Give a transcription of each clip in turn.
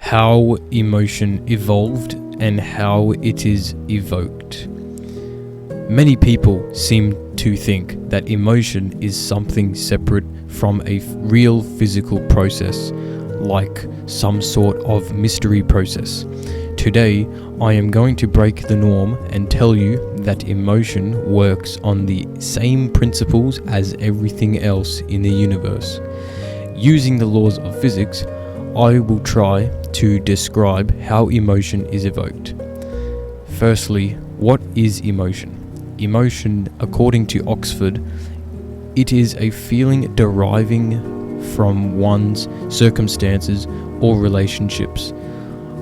how emotion evolved and how it is evoked. Many people seem to think that emotion is something separate from a real physical process, like some sort of mystery process. Today, I am going to break the norm and tell you that emotion works on the same principles as everything else in the universe. Using the laws of physics, I will try to describe how emotion is evoked. Firstly, what is emotion? Emotion, according to Oxford, it is a feeling deriving from one's circumstances or relationships.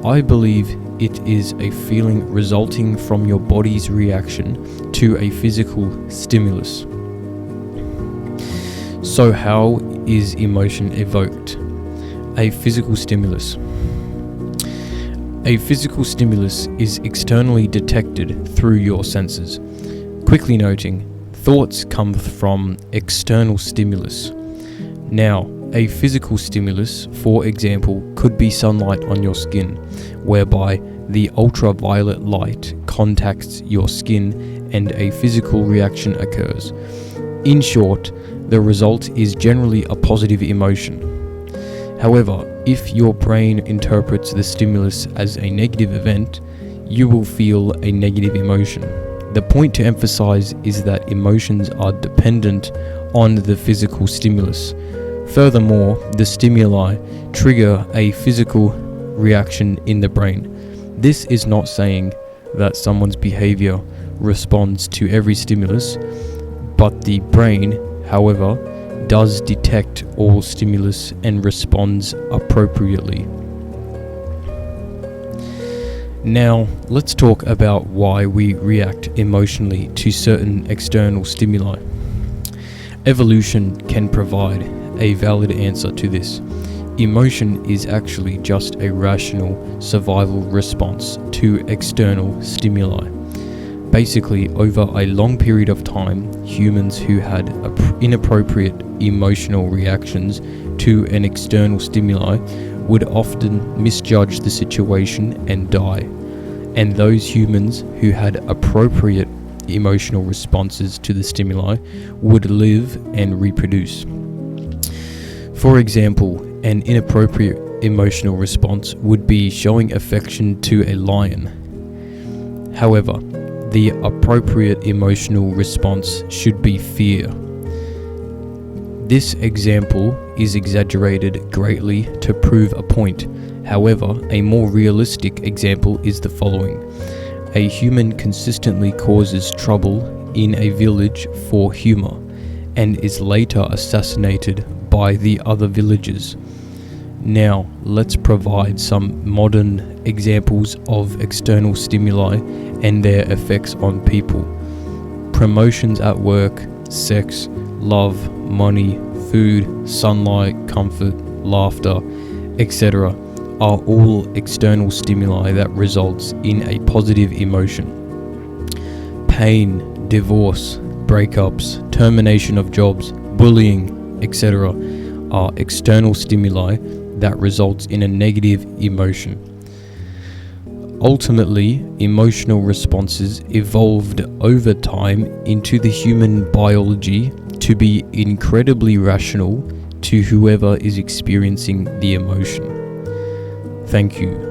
I believe it is a feeling resulting from your body's reaction to a physical stimulus. So how is emotion evoked? A physical stimulus. A physical stimulus is externally detected through your senses. Quickly noting, thoughts come from external stimulus. Now, a physical stimulus, for example, could be sunlight on your skin, whereby the ultraviolet light contacts your skin and a physical reaction occurs. In short, the result is generally a positive emotion. However, if your brain interprets the stimulus as a negative event, you will feel a negative emotion. The point to emphasize is that emotions are dependent on the physical stimulus. Furthermore, the stimuli trigger a physical reaction in the brain. This is not saying that someone's behavior responds to every stimulus, but the brain, however, does detect all stimulus and responds appropriately. Now, let's talk about why we react emotionally to certain external stimuli. Evolution can provide a valid answer to this. Emotion is actually just a rational survival response to external stimuli. Basically, over a long period of time, humans who had inappropriate emotional reactions to an external stimuli would often misjudge the situation and die. And those humans who had appropriate emotional responses to the stimuli would live and reproduce. For example, an inappropriate emotional response would be showing affection to a lion. However, the appropriate emotional response should be fear. This example is exaggerated greatly to prove a point. However, a more realistic example is the following. A human consistently causes trouble in a village for humor and is later assassinated by the other villagers. Now, let's provide some modern examples of external stimuli and their effects on people. Promotions at work, sex, love, money, food, sunlight, comfort, laughter, etc. are all external stimuli that results in a positive emotion. Pain, divorce, breakups, termination of jobs, bullying, etc. are external stimuli that results in a negative emotion. Ultimately, emotional responses evolved over time into the human biology to be incredibly rational to whoever is experiencing the emotion. Thank you.